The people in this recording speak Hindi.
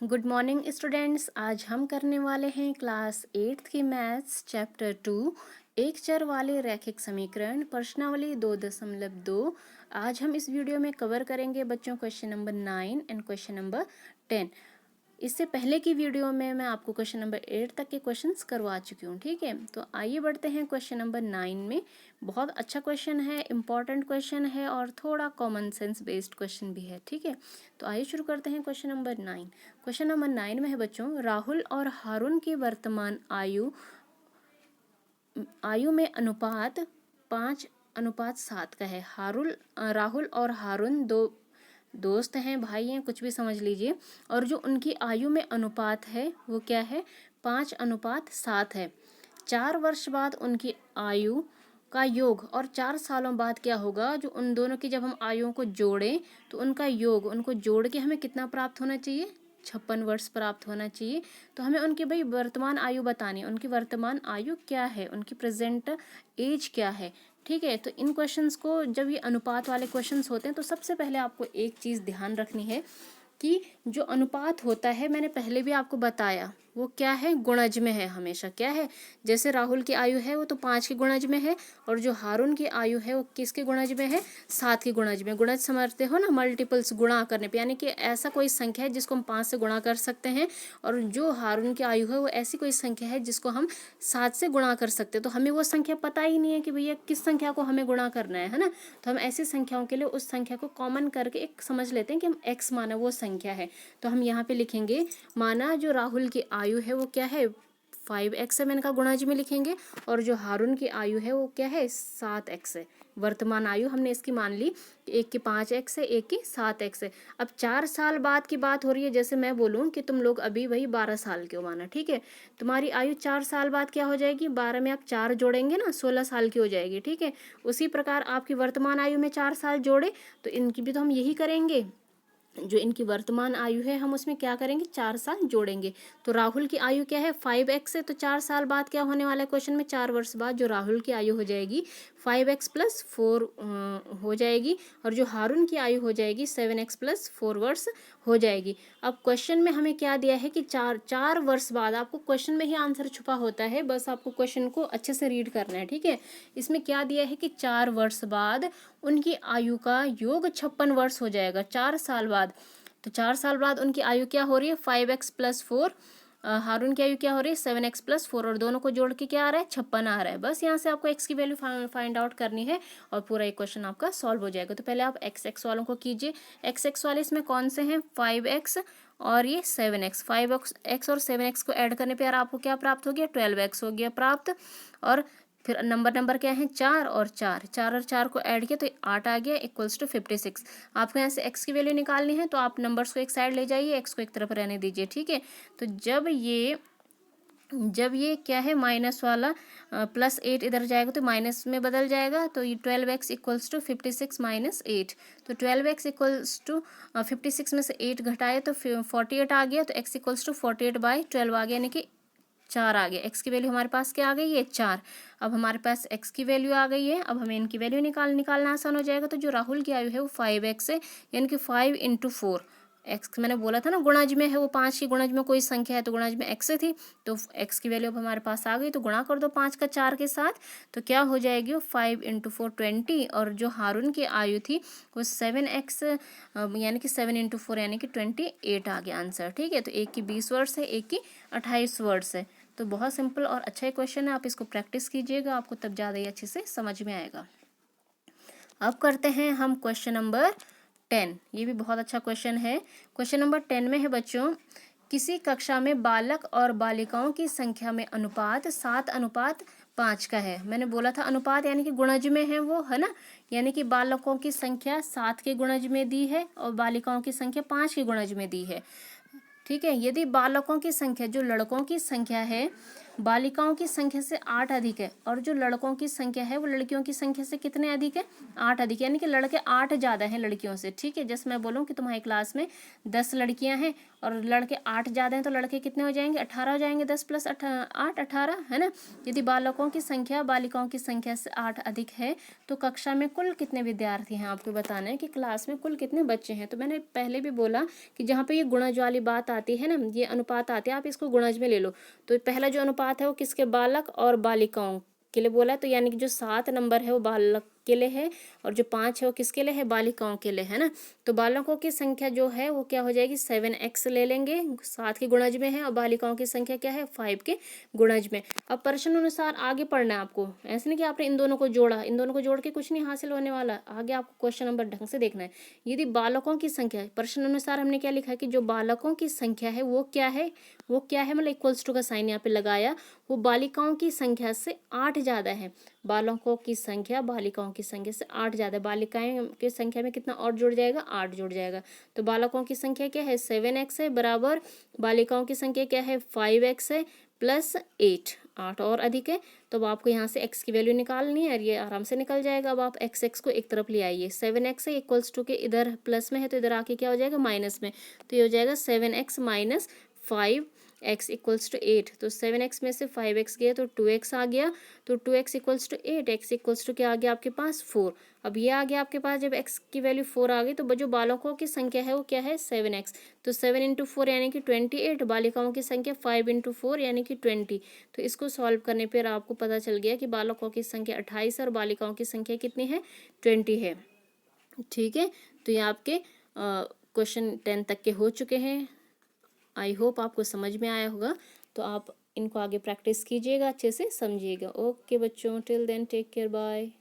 Good morning students. आज हम करने वाले हैं क्लास 8th की मैथ्स चैप्टर 2 एक चर वाले रैखिक समीकरण प्रश्नावली 2.2। आज हम इस वीडियो में कवर करेंगे बच्चों question number 9 and question number 10। इससे पहले की वीडियो में मैं आपको क्वेश्चन नंबर 8 तक के क्वेश्चंस करवा चुकी हूँ, ठीक है। तो आइए बढ़ते हैं क्वेश्चन नंबर 9 में। बहुत अच्छा क्वेश्चन है, इम्पॉर्टेंट क्वेश्चन है और थोड़ा कॉमन सेंस बेस्ड क्वेश्चन भी है, ठीक है। तो आइए शुरू करते हैं क्वेश्चन नंबर 9। क्वेश्चन नंबर 9 में है बच्चों, राहुल और हारून की वर्तमान आयु में अनुपात 5:7 का है। राहुल और हारून दो दोस्त हैं, भाई हैं, कुछ भी समझ लीजिए। और जो उनकी आयु में अनुपात है वो क्या है, 5:7 है। 4 वर्ष बाद उनकी आयु का योग और 4 सालों बाद क्या होगा, जो उन दोनों की जब हम आयुओं को जोड़ें तो उनका योग, उनको जोड़ के हमें कितना प्राप्त होना चाहिए, 56 वर्ष प्राप्त होना चाहिए। तो हमें उनकी भाई वर्तमान आयु बतानी है, उनकी वर्तमान आयु क्या है, उनकी प्रेजेंट एज क्या है, ठीक है। तो इन क्वेश्चंस को, जब ये अनुपात वाले क्वेश्चंस होते हैं तो सबसे पहले आपको एक चीज़ ध्यान रखनी है कि जो अनुपात होता है, मैंने पहले भी आपको बताया, वो क्या है, गुणज में है हमेशा। क्या है, जैसे राहुल की आयु है वो तो 5 के गुणज में है, और जो हारून की आयु है वो किसके गुणज में है, 7 के गुणज में। गुणज समझते हो ना, मल्टीपल्स, गुणा करने पे, यानी कि ऐसा कोई संख्या है जिसको हम 5 से गुणा कर सकते हैं, और जो हारून की आयु है वो ऐसी कोई संख्या है जिसको हम 7 से गुणा कर सकते हैं। तो हमें वो संख्या पता ही नहीं है कि भैया किस संख्या को हमें गुणा करना है ना। तो हम ऐसी संख्याओं के लिए उस संख्या को कॉमन करके एक समझ लेते हैं कि हम x माना वो संख्या है। तो हम यहाँ पे लिखेंगे, माना जो राहुल की आयु है वो क्या है, 5x है, मैंने कहा गुणाज में लिखेंगे, और जो हारून की आयु है वो क्या है, 7x है। वर्तमान आयु हमने इसकी मान ली, एक की 5x है, एक की 7x है। अब 4 साल बाद की बात हो रही है। जैसे मैं बोलूँ कि तुम लोग अभी वही 12 साल के हो माना, ठीक है। तुम्हारी आयु 4 साल बाद क्या हो जाएगी, 12 में आप 4 जोड़ेंगे ना, 16 साल की हो जाएगी, ठीक है। उसी प्रकार आपकी वर्तमान आयु में 4 साल जोड़े तो इनकी भी तो हम यही करेंगे। जो इनकी वर्तमान आयु है हम उसमें क्या करेंगे, 4 साल जोड़ेंगे। तो राहुल की आयु क्या है, 5x है, तो 4 साल बाद क्या होने वाला है क्वेश्चन में, 4 वर्ष बाद जो राहुल की आयु हो जाएगी 5x+4 हो जाएगी, और जो हारून की आयु हो जाएगी 7x+4 वर्ष हो जाएगी। अब क्वेश्चन में हमें क्या दिया है कि 4 वर्ष बाद, आपको क्वेश्चन में ही आंसर छुपा होता है, बस आपको क्वेश्चन को अच्छे से रीड करना है, ठीक है। इसमें क्या दिया है कि 4 वर्ष बाद उनकी आयु का योग 56 वर्ष हो जाएगा, 4 साल बाद। तो 4 साल बाद उनकी आयु क्या हो रही है, 5x+4, हारून की आयु क्या हो रही है, 7x+4, और दोनों को जोड़ के क्या आ रहा है, 56 आ रहा है। बस यहाँ से आपको x की वैल्यू फाइंड आउट करनी है और पूरा एक क्वेश्चन आपका सॉल्व हो जाएगा। तो पहले आप x वालों को कीजिए। x वाले इसमें कौन से हैं, 5x और ये 7x। 5x और 7x को ऐड करने पर यार आपको क्या प्राप्त हो गया, 12x हो गया प्राप्त। और फिर नंबर क्या है, 4 और 4 को ऐड किया तो 8 आ गया, इक्वल्स टू 56। आपको यहाँ से x की वैल्यू निकालनी है, तो आप नंबर्स को एक साइड ले जाइए, x को एक तरफ रहने दीजिए, ठीक है। तो जब ये क्या है, माइनस वाला +8 इधर जाएगा तो माइनस में बदल जाएगा, तो ये 12x इक्वल्स टू 56 माइनस 8। तो 12x इक्वल्स टू 56 में से 8 घटाए तो 48 आ गया, तो x इक्वल्स टू 48/12 आ गया, यानी कि 4 आ गया। x की वैल्यू हमारे पास क्या आ गई है, 4। अब हमारे पास x की वैल्यू आ गई है, अब हमें इनकी वैल्यू निकालना आसान हो जाएगा। तो जो राहुल की आयु है वो 5x है, यानी कि 5 × 4। x मैंने बोला था ना गुणज में है, वो 5 की गुणज में कोई संख्या है तो गुणज में x थी, तो x की वैल्यू अब हमारे पास आ गई। तो गुणा कर दो 5 का 4 के साथ, तो क्या हो जाएगी, वो 5 × 4 20, और जो हारून की आयु थी वो 7x, यानी कि 7 × 4 यानी कि 28 आ गया आंसर, ठीक है। तो एक की 20 वर्ष है, एक की 28 वर्ष है। तो बहुत सिंपल और अच्छा ही क्वेश्चन है, आप इसको प्रैक्टिस कीजिएगा, आपको तब ज़्यादा ही अच्छे से समझ में आएगा। अब करते हैं हम क्वेश्चन नंबर 10। ये भी बहुत अच्छा क्वेश्चन है। क्वेश्चन नंबर 10 में है बच्चों, किसी कक्षा में बालक और बालिकाओं की संख्या में अनुपात 7:5 का है। मैंने बोला था अनुपात यानी कि गुणज में है वो, है ना। यानी कि बालकों की संख्या 7 के गुणज में दी है और बालिकाओं की संख्या 5 के गुणज में दी है, ठीक है। यदि बालकों की संख्या, जो लड़कों की संख्या है बालिकाओं की संख्या से 8 अधिक है और जो लड़कों की संख्या है वो लड़कियों की संख्या से कितने अधिक है, 8 अधिक, यानी कि लड़के 8 ज़्यादा हैं लड़कियों से। ठीक है, जैसे मैं बोलूँ कि तुम्हारी क्लास में 10 लड़कियां हैं और लड़के 8 ज़्यादा हैं, तो लड़के कितने हो जाएंगे, 18 हो जाएंगे, 10 + 8 18 है ना। यदि बालकों की संख्या बालिकाओं की संख्या से 8 अधिक है तो कक्षा में कुल कितने विद्यार्थी हैं, आपको बताना है कि क्लास में कुल कितने बच्चे हैं। तो मैंने पहले भी बोला कि जहाँ पे ये गुणज वाली बात आती है ना, ये अनुपात आते हैं, आप इसको गुणज में ले लो। तो पहला जो अनुपात है वो किसके, बालक और बालिकाओं के लिए बोला है, तो यानी कि जो 7 नंबर है वो बालक के लिए है और जो 5 है वो किसके लिए है, बालिकाओं के लिए, है ना। तो बालकों की संख्या जो है वो क्या हो जाएगी, 7x ले लेंगे, 7 के गुणज में है, और बालिकाओं की संख्या क्या है, 5 के गुणज में। अब प्रश्न अनुसार आगे पढ़ना है आपको, ऐसे नहीं कि आपने इन दोनों को जोड़ा, इन दोनों को जोड़ के कुछ नहीं हासिल होने वाला, आगे आपको क्वेश्चन नंबर ढंग से देखना है। यदि बालकों की संख्या, प्रश्न अनुसार हमने क्या लिखा है कि जो बालकों की संख्या है वो क्या है, वो क्या है, मतलब इक्वल्स टू का साइन यहाँ पे लगाया, वो बालिकाओं की संख्या से 8 ज़्यादा है। बालकों की संख्या बालिकाओं की संख्या से 8 ज़्यादा है, बालिकाएं की संख्या में कितना और जुड़ जाएगा, 8 जुड़ जाएगा। तो बालकों की संख्या क्या है, 7x है, बराबर बालिकाओं की संख्या क्या है, 5x है, प्लस 8 और अधिक है। तो अब आपको यहाँ से x की वैल्यू निकालनी है और ये आराम से निकल जाएगा। अब आप x को एक तरफ ले आइए, 7x है इक्वल्स टू के इधर प्लस में है तो इधर आके क्या हो जाएगा, माइनस में, तो ये हो जाएगा 7x minus 5x equals to 8। तो 7x में से 5x गया तो 2x आ गया, तो 2x equals to 8, x equals to क्या आ गया आपके पास, 4। अब ये आ गया आपके पास, जब x की वैल्यू 4 आ गई तो जो बालकों की संख्या है वो क्या है, 7x। तो 7 × 4 यानी कि 28, बालिकाओं की संख्या 5 × 4 यानी कि 20। तो इसको सॉल्व करने पर आपको पता चल गया कि बालकों की संख्या 28 और बालिकाओं की संख्या कितनी है, 20 है। ठीक है, तो ये आपके क्वेश्चन 10 तक के हो चुके हैं। आई होप आपको समझ में आया होगा, तो आप इनको आगे प्रैक्टिस कीजिएगा, अच्छे से समझिएगा। ओके बच्चों, till then take care, bye.